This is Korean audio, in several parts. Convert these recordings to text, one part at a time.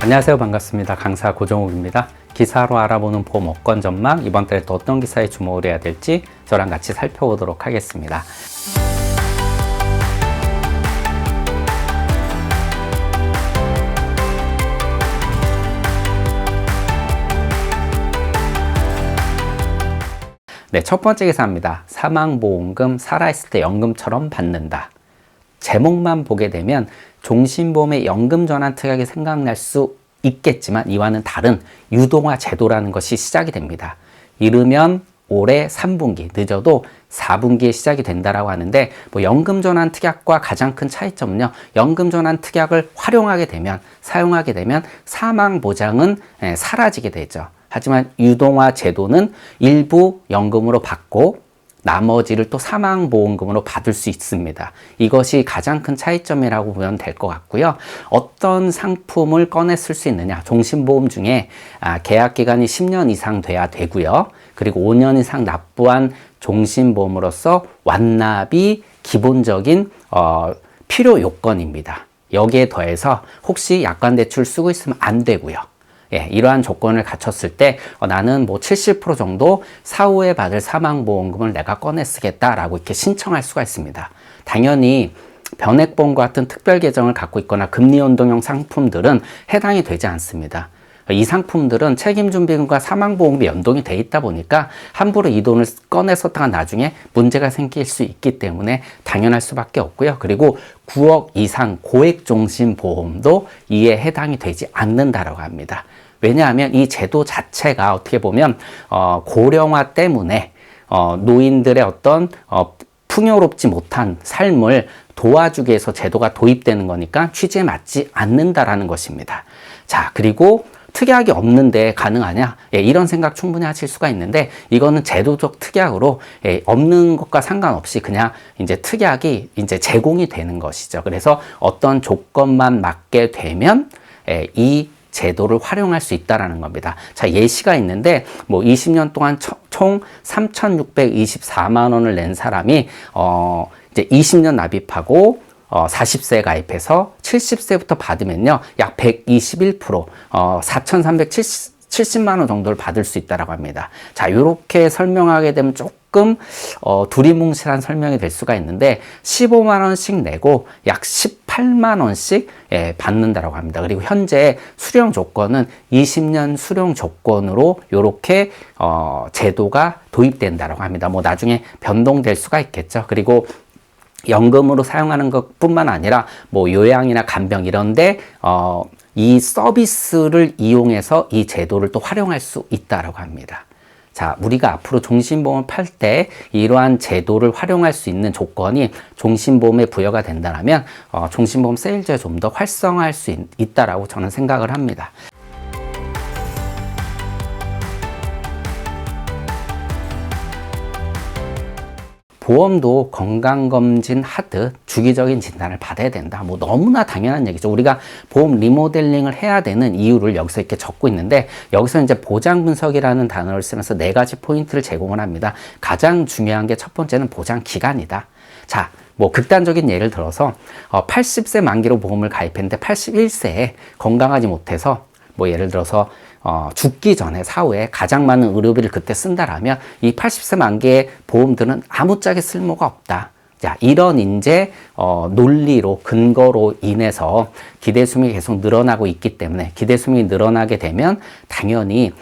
안녕하세요. 반갑습니다. 강사 고정욱입니다. 기사로 알아보는 보험 업권 전망, 이번 달에 또 어떤 기사에 주목을 해야 될지 저랑 같이 살펴보도록 하겠습니다. 네, 첫 번째 기사입니다. 사망보험금 살아있을 때 연금처럼 받는다. 제목만 보게 되면 종신보험의 연금전환 특약이 생각날 수 있겠지만 이와는 다른 유동화 제도라는 것이 시작이 됩니다. 이르면 올해 3분기, 늦어도 4분기에 시작이 된다라고 하는데, 연금전환 특약과 가장 큰 차이점은요, 연금전환 특약을 활용하게 되면, 사용하게 되면 사망보장은 사라지게 되죠. 하지만 유동화 제도는 일부 연금으로 받고 나머지를 또 사망보험금으로 받을 수 있습니다. 이것이 가장 큰 차이점이라고 보면 될 것 같고요. 어떤 상품을 꺼내 쓸 수 있느냐. 종신보험 중에 계약기간이 10년 이상 돼야 되고요. 그리고 5년 이상 납부한 종신보험으로서 완납이 기본적인 필요 요건입니다. 여기에 더해서 혹시 약관대출 쓰고 있으면 안 되고요. 이러한 조건을 갖췄을 때 나는 70% 정도 사후에 받을 사망보험금을 내가 꺼내 쓰겠다라고 이렇게 신청할 수가 있습니다. 당연히 변액보험과 같은 특별 계정을 갖고 있거나 금리연동형 상품들은 해당이 되지 않습니다. 이 상품들은 책임준비금과 사망보험이 연동이 돼 있다 보니까 함부로 이 돈을 꺼내 썼다가 나중에 문제가 생길 수 있기 때문에 당연할 수밖에 없고요. 그리고 9억 이상 고액종신보험도 이에 해당이 되지 않는다라고 합니다. 왜냐하면 이 제도 자체가 어떻게 보면 고령화 때문에 노인들의 어떤 풍요롭지 못한 삶을 도와주기 위해서 제도가 도입되는 거니까 취지에 맞지 않는다라는 것입니다. 자, 그리고 특약이 없는데 가능하냐? 이런 생각 충분히 하실 수가 있는데, 이거는 제도적 특약으로 없는 것과 상관없이 그냥 이제 특약이 이제 제공이 되는 것이죠. 그래서 어떤 조건만 맞게 되면 이 제도를 활용할 수 있다라는 겁니다. 자, 예시가 있는데 20년 동안 총 3,624만 원을 낸 사람이 이제 20년 납입하고 40세 가입해서 70세부터 받으면요, 약 121%, 4,370만 원 정도를 받을 수 있다라고 합니다. 자, 이렇게 설명하게 되면 조금 두리뭉실한 설명이 될 수가 있는데, 15만 원씩 내고 약 18만 원씩 받는다라고 합니다. 그리고 현재 수령 조건은 20년 수령 조건으로 이렇게 제도가 도입된다라고 합니다. 나중에 변동될 수가 있겠죠. 그리고 연금으로 사용하는 것뿐만 아니라 요양이나 간병 이런데 이 서비스를 이용해서 이 제도를 또 활용할 수 있다라고 합니다. 자, 우리가 앞으로 종신보험을 팔 때 이러한 제도를 활용할 수 있는 조건이 종신보험에 부여가 된다면 종신보험 세일즈에 좀 더 활성화할 수 있다라고 저는 생각을 합니다. 보험도 건강검진 하듯 주기적인 진단을 받아야 된다. 너무나 당연한 얘기죠. 우리가 보험 리모델링을 해야 되는 이유를 여기서 이렇게 적고 있는데, 여기서 이제 보장 분석이라는 단어를 쓰면서 4가지 포인트를 제공을 합니다. 가장 중요한 게 첫 번째는 보장 기간이다. 자, 극단적인 예를 들어서 80세 만기로 보험을 가입했는데 81세에 건강하지 못해서 예를 들어서 죽기 전에 사후에 가장 많은 의료비를 그때 쓴다라면 이 80세 만기의 보험들은 아무짝에 쓸모가 없다. 자, 이런 이제 논리로, 근거로 인해서 기대수명이 계속 늘어나고 있기 때문에, 기대수명이 늘어나게 되면 당연히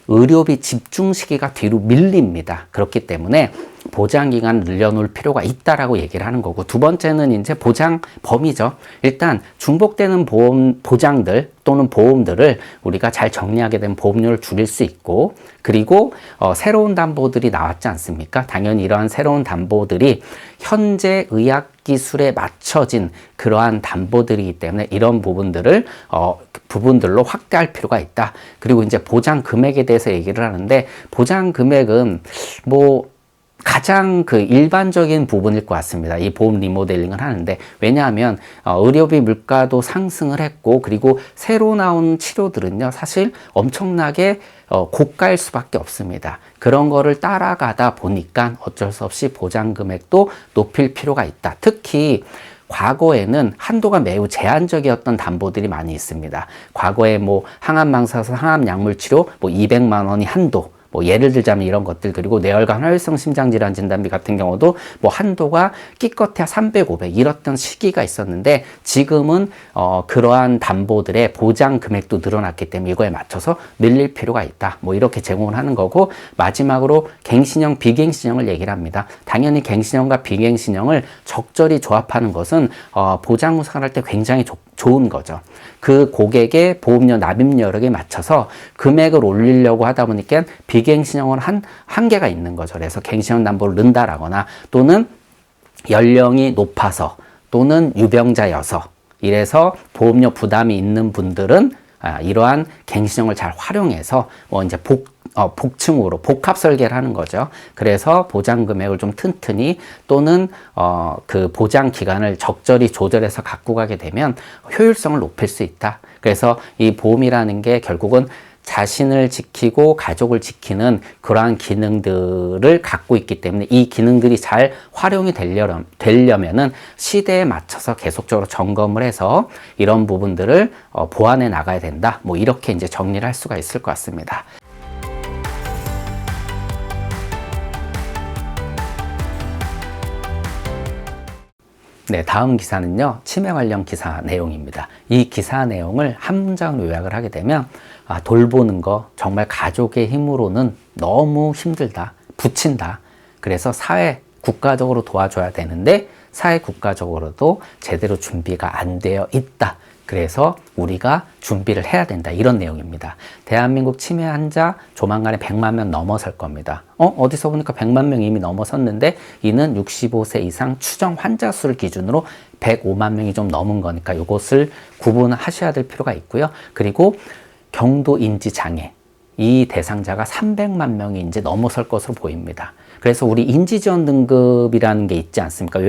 의료비 집중 시기가 뒤로 밀립니다. 그렇기 때문에 보장 기간을 늘려놓을 필요가 있다라고 얘기를 하는 거고, 두 번째는 이제 보장 범위죠. 일단 중복되는 보장들 또는 보험들을 우리가 잘 정리하게 되면 보험료를 줄일 수 있고, 그리고 새로운 담보들이 나왔지 않습니까? 당연히 이러한 새로운 담보들이 현재 의학 기술에 맞춰진 그러한 담보들이기 때문에 이런 부분들로 확대할 필요가 있다. 그리고 이제 보장 금액에 대해서 얘기를 하는데, 보장 금액은 가장 일반적인 부분일 것 같습니다. 이 보험 리모델링을 하는데, 왜냐하면 의료비 물가도 상승을 했고, 그리고 새로 나온 치료들은요, 사실 엄청나게 고가일 수밖에 없습니다. 그런 거를 따라가다 보니까 어쩔 수 없이 보장 금액도 높일 필요가 있다. 특히 과거에는 한도가 매우 제한적이었던 담보들이 많이 있습니다. 과거에 뭐 항암망사서 항암약물치료 뭐 200만 원이 한도, 뭐 예를 들자면 이런 것들, 그리고 뇌혈관 화혈성 심장질환 진단비 같은 경우도 뭐 한도가 기껏해야 300, 500 이랬던 시기가 있었는데, 지금은 그러한 담보들의 보장 금액도 늘어났기 때문에 이거에 맞춰서 늘릴 필요가 있다, 뭐 이렇게 제공을 하는 거고, 마지막으로 갱신형, 비갱신형을 얘기를 합니다. 당연히 갱신형과 비갱신형을 적절히 조합하는 것은 보장 우선할 때 굉장히 좋은 거죠. 그 고객의 보험료 납입 여력에 맞춰서 금액을 올리려고 하다 보니까 비갱신형은 한계가 있는 거죠. 그래서 갱신형 담보를 넣는다라거나, 또는 연령이 높아서 또는 유병자여서 이래서 보험료 부담이 있는 분들은 이러한 갱신형을 잘 활용해서 이제 복층으로 복합 설계를 하는 거죠. 그래서 보장 금액을 좀 튼튼히, 또는 그 보장 기간을 적절히 조절해서 갖고 가게 되면 효율성을 높일 수 있다. 그래서 이 보험이라는 게 결국은 자신을 지키고 가족을 지키는 그러한 기능들을 갖고 있기 때문에, 이 기능들이 잘 활용이 되려면은 시대에 맞춰서 계속적으로 점검을 해서 이런 부분들을 보완해 나가야 된다. 뭐 이렇게 이제 정리를 할 수가 있을 것 같습니다. 네, 다음 기사는요, 치매 관련 기사 내용입니다. 이 기사 내용을 한 문장으로 요약을 하게 되면, 돌보는 거 정말 가족의 힘으로는 너무 힘들다, 부친다. 그래서 사회, 국가적으로 도와줘야 되는데 사회, 국가적으로도 제대로 준비가 안 되어 있다. 그래서 우리가 준비를 해야 된다, 이런 내용입니다. 대한민국 치매 환자 조만간에 100만 명 넘어설 겁니다. 어디서 보니까 100만 명 이미 넘어섰는데, 이는 65세 이상 추정 환자 수를 기준으로 105만 명이 좀 넘은 거니까 이것을 구분하셔야 될 필요가 있고요. 그리고 경도 인지 장애, 이 대상자가 300만 명이 이제 넘어설 것으로 보입니다. 그래서 우리 인지지원 등급이라는 게 있지 않습니까?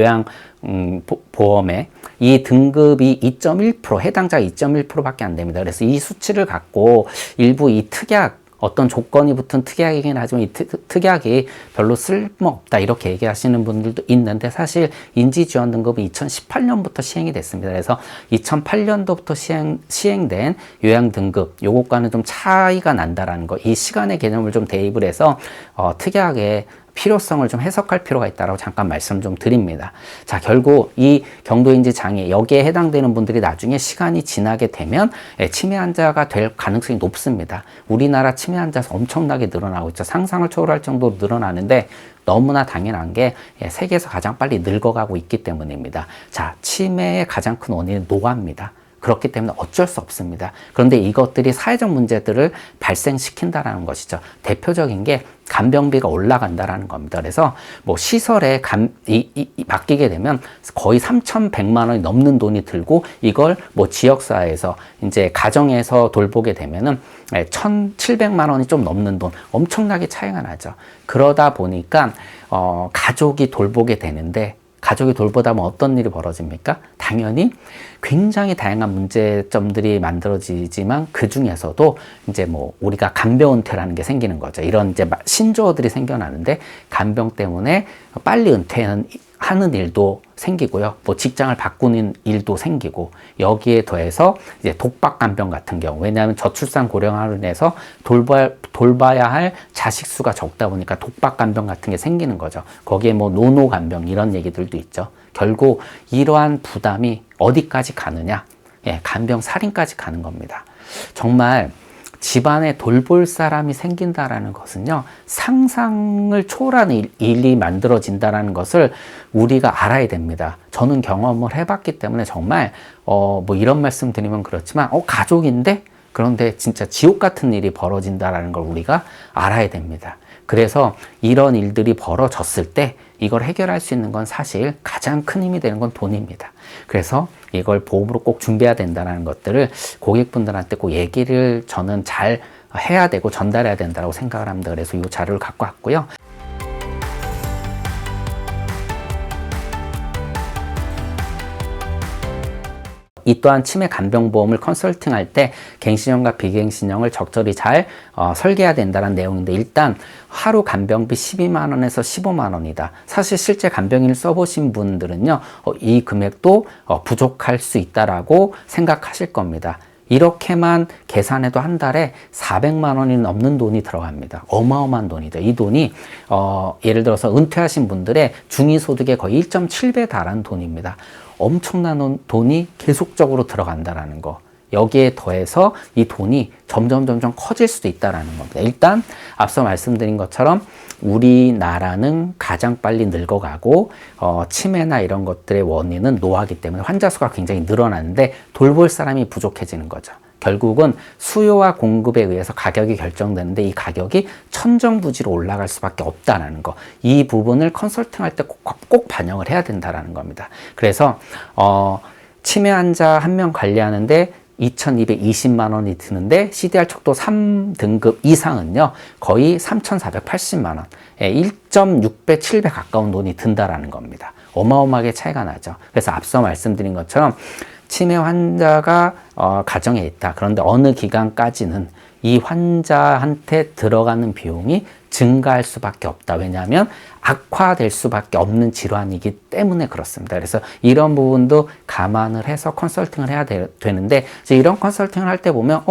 요양보험에 이 등급이 2.1%, 해당자가 2.1%밖에 안 됩니다. 그래서 이 수치를 갖고 일부 이 특약, 어떤 조건이 붙은 특약이긴 하지만 이 특약이 별로 쓸모없다, 이렇게 얘기하시는 분들도 있는데, 사실 인지지원 등급은 2018년부터 시행이 됐습니다. 그래서 2008년도부터 시행된 요양 등급, 요것과는 좀 차이가 난다라는 거, 이 시간의 개념을 좀 대입을 해서 특약의 필요성을 좀 해석할 필요가 있다고 잠깐 말씀 좀 드립니다. 자, 결국 이 경도인지 장애, 여기에 해당되는 분들이 나중에 시간이 지나게 되면 치매 환자가 될 가능성이 높습니다. 우리나라 치매 환자 수 엄청나게 늘어나고 있죠. 상상을 초월할 정도로 늘어나는데, 너무나 당연한 게 세계에서 가장 빨리 늙어가고 있기 때문입니다. 자, 치매의 가장 큰 원인은 노화입니다. 그렇기 때문에 어쩔 수 없습니다. 그런데 이것들이 사회적 문제들을 발생시킨다라는 것이죠. 대표적인 게 간병비가 올라간다라는 겁니다. 그래서 뭐 시설에 맡기게 되면 거의 3,100만 원이 넘는 돈이 들고, 이걸 뭐 지역사회에서 이제 가정에서 돌보게 되면은 1,700만 원이 좀 넘는 돈, 엄청나게 차이가 나죠. 그러다 보니까 가족이 돌보게 되는데, 가족이 돌보다 보면 어떤 일이 벌어집니까? 당연히 굉장히 다양한 문제점들이 만들어지지만, 그 중에서도 이제 뭐 우리가 간병 은퇴라는 게 생기는 거죠. 이런 이제 신조어들이 생겨나는데, 간병 때문에 빨리 은퇴하는 일도 생기고요. 뭐 직장을 바꾸는 일도 생기고, 여기에 더해서 이제 독박 간병 같은 경우, 왜냐하면 저출산 고령화로 인해서 돌봐야 할 자식 수가 적다 보니까 독박 간병 같은 게 생기는 거죠. 거기에 뭐 노노 간병 이런 얘기들도 있죠. 결국 이러한 부담이 어디까지 가느냐? 간병 살인까지 가는 겁니다. 정말 집안에 돌볼 사람이 생긴다라는 것은요, 상상을 초월하는 일이 만들어진다라는 것을 우리가 알아야 됩니다. 저는 경험을 해봤기 때문에 정말 뭐 이런 말씀 드리면 그렇지만 가족인데, 그런데 진짜 지옥 같은 일이 벌어진다라는 걸 우리가 알아야 됩니다. 그래서 이런 일들이 벌어졌을 때 이걸 해결할 수 있는 건 사실 가장 큰 힘이 되는 건 돈입니다. 그래서 이걸 보험으로 꼭 준비해야 된다는 것들을 고객분들한테 꼭 얘기를 저는 잘 해야 되고 전달해야 된다고 생각을 합니다. 그래서 이 자료를 갖고 왔고요. 이 또한 치매 간병보험을 컨설팅할 때 갱신형과 비갱신형을 적절히 잘 설계해야 된다는 내용인데, 일단 하루 간병비 12만 원에서 15만 원이다. 사실 실제 간병인을 써보신 분들은요, 이 금액도 부족할 수 있다라고 생각하실 겁니다. 이렇게만 계산해도 한 달에 400만 원이 넘는 돈이 들어갑니다. 어마어마한 돈이죠. 이 돈이 예를 들어서 은퇴하신 분들의 중위소득의 거의 1.7배 달하는 돈입니다. 엄청난 돈이 계속적으로 들어간다라는 거. 여기에 더해서 이 돈이 점점 커질 수도 있다라는 겁니다. 일단 앞서 말씀드린 것처럼 우리나라는 가장 빨리 늙어가고 치매나 이런 것들의 원인은 노화이기 때문에 환자 수가 굉장히 늘어나는데 돌볼 사람이 부족해지는 거죠. 결국은 수요와 공급에 의해서 가격이 결정되는데 이 가격이 천정부지로 올라갈 수밖에 없다는 거. 이 부분을 컨설팅할 때 꼭 반영을 해야 된다는 겁니다. 그래서 치매 환자 한 명 관리하는데 2,220만 원이 드는데 CDR 척도 3등급 이상은요 거의 3,480만 원, 1.6배, 7배 가까운 돈이 든다라는 겁니다. 어마어마하게 차이가 나죠. 그래서 앞서 말씀드린 것처럼 치매 환자가 가정에 있다. 그런데 어느 기간까지는 이 환자한테 들어가는 비용이 증가할 수밖에 없다. 왜냐하면 악화될 수밖에 없는 질환이기 때문에 그렇습니다. 그래서 이런 부분도 감안을 해서 컨설팅을 해야 되는데, 이제 이런 컨설팅을 할 때 보면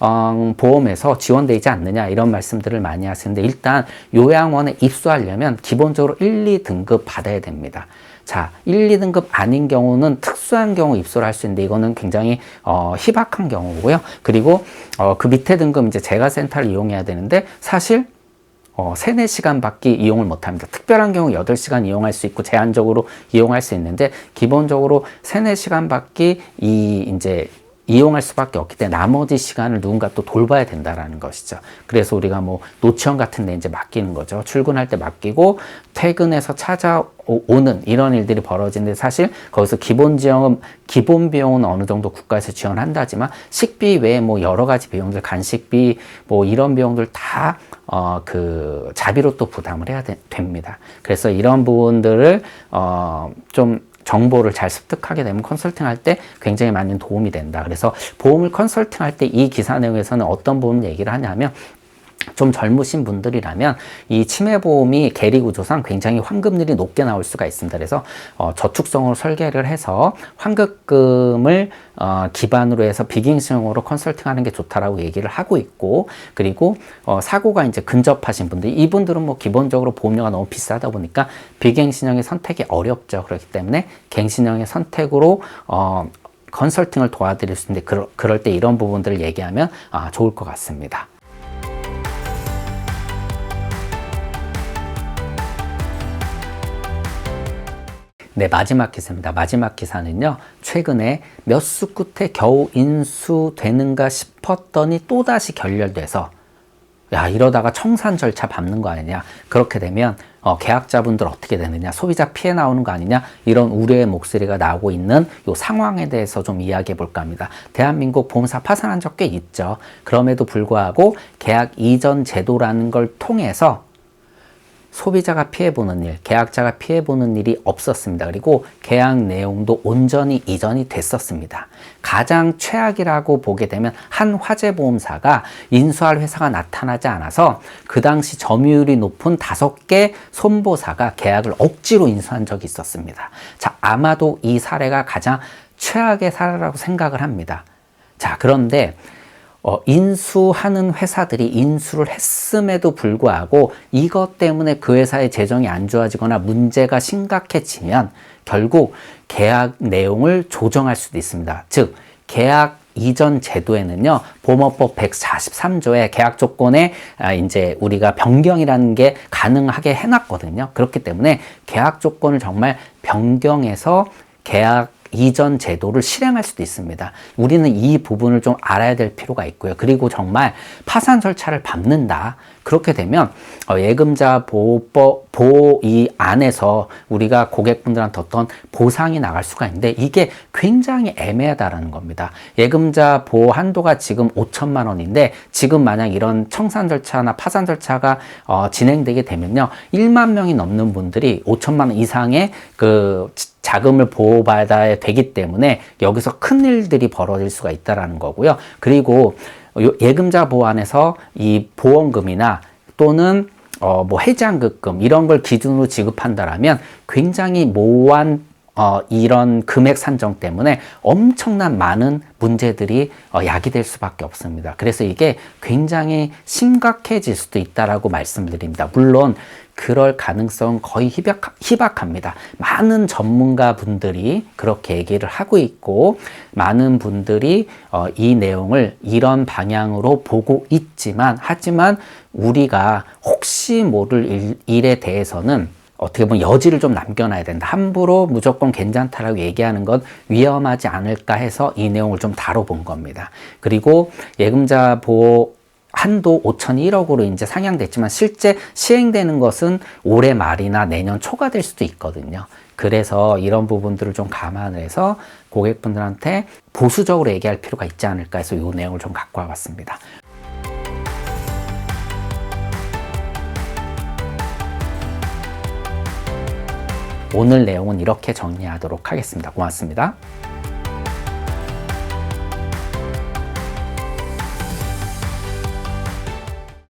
요양보험에서 지원되지 않느냐 이런 말씀들을 많이 하시는데, 일단 요양원에 입소하려면 기본적으로 1, 2등급 받아야 됩니다. 자, 1, 2등급 아닌 경우는 특수한 경우 입소를 할 수 있는데, 이거는 굉장히 희박한 경우고요. 그리고 그 밑에 등급 이제 재가센터를 이용해야 되는데, 사실 3, 4시간밖에 이용을 못합니다. 특별한 경우 8시간 이용할 수 있고 제한적으로 이용할 수 있는데, 기본적으로 3, 4시간밖에 이제 이용할 수밖에 없기 때문에 나머지 시간을 누군가 또 돌봐야 된다라는 것이죠. 그래서 우리가 뭐 노치원 같은 데 이제 맡기는 거죠. 출근할 때 맡기고 퇴근해서 찾아오는 이런 일들이 벌어지는데, 사실 거기서 기본 비용은 어느 정도 국가에서 지원한다지만 식비 외에 뭐 여러 가지 비용들, 간식비 뭐 이런 비용들 다 그 자비로 또 부담을 해야 됩니다. 그래서 이런 부분들을 좀 정보를 잘 습득하게 되면 컨설팅할 때 굉장히 많은 도움이 된다. 그래서 보험을 컨설팅할 때 이 기사 내용에서는 어떤 부분을 얘기를 하냐면, 좀 젊으신 분들이라면 이 치매보험이 계리구조상 굉장히 환급률이 높게 나올 수가 있습니다. 그래서 저축성으로 설계를 해서 환급금을 기반으로 해서 비갱신형으로 컨설팅하는 게 좋다라고 얘기를 하고 있고, 그리고 사고가 이제 근접하신 분들, 이분들은 뭐 기본적으로 보험료가 너무 비싸다 보니까 비갱신형의 선택이 어렵죠. 그렇기 때문에 갱신형의 선택으로 컨설팅을 도와드릴 수 있는데, 그럴 때 이런 부분들을 얘기하면 좋을 것 같습니다. 네, 마지막 기사입니다. 마지막 기사는요, 최근에 몇 수 끝에 겨우 인수되는가 싶었더니 또다시 결렬돼서, 야, 이러다가 청산 절차 밟는 거 아니냐, 그렇게 되면 계약자분들 어떻게 되느냐, 소비자 피해 나오는 거 아니냐, 이런 우려의 목소리가 나오고 있는 이 상황에 대해서 좀 이야기해 볼까 합니다. 대한민국 보험사 파산한 적 꽤 있죠. 그럼에도 불구하고 계약 이전 제도라는 걸 통해서 소비자가 피해보는 일, 계약자가 피해보는 일이 없었습니다. 그리고 계약 내용도 온전히 이전이 됐었습니다. 가장 최악이라고 보게 되면 한 화재보험사가 인수할 회사가 나타나지 않아서 그 당시 점유율이 높은 5개 손보사가 계약을 억지로 인수한 적이 있었습니다. 자, 아마도 이 사례가 가장 최악의 사례라고 생각을 합니다. 자, 그런데 인수하는 회사들이 인수를 했음에도 불구하고 이것 때문에 그 회사의 재정이 안 좋아지거나 문제가 심각해지면 결국 계약 내용을 조정할 수도 있습니다. 즉, 계약 이전 제도에는요, 보험업법 143조의 계약 조건에 이제 우리가 변경이라는 게 가능하게 해놨거든요. 그렇기 때문에 계약 조건을 정말 변경해서 계약 이전 제도를 실행할 수도 있습니다. 우리는 이 부분을 좀 알아야 될 필요가 있고요. 그리고 정말 파산 절차를 밟는다. 그렇게 되면 예금자 보호법 이 안에서 우리가 고객분들한테 어떤 보상이 나갈 수가 있는데, 이게 굉장히 애매하다라는 겁니다. 예금자 보호 한도가 지금 5천만 원인데 지금 만약 이런 청산 절차나 파산 절차가 진행되게 되면요, 1만 명이 넘는 분들이 5천만 원 이상의 그 자금을 보호받아야 되기 때문에 여기서 큰 일들이 벌어질 수가 있다라는 거고요. 그리고 예금자 보안에서 이 보험금이나 또는 뭐 해지환급금 이런 걸 기준으로 지급한다라면 굉장히 모호한 이런 금액 산정 때문에 엄청난 많은 문제들이 야기될 수밖에 없습니다. 그래서 이게 굉장히 심각해질 수도 있다라고 말씀드립니다. 물론 그럴 가능성은 거의 희박합니다. 많은 전문가 분들이 그렇게 얘기를 하고 있고 많은 분들이 이 내용을 이런 방향으로 보고 있지만 하지만 우리가 혹시 모를 일에 대해서는 어떻게 보면 여지를 좀 남겨놔야 된다. 함부로 무조건 괜찮다라고 얘기하는 건 위험하지 않을까 해서 이 내용을 좀 다뤄본 겁니다. 그리고 예금자 보호 한도 5천이 1억으로 이제 상향됐지만 실제 시행되는 것은 올해 말이나 내년 초가 될 수도 있거든요. 그래서 이런 부분들을 좀 감안을 해서 고객분들한테 보수적으로 얘기할 필요가 있지 않을까 해서 이 내용을 좀 갖고 와봤습니다. 오늘 내용은 이렇게 정리하도록 하겠습니다. 고맙습니다.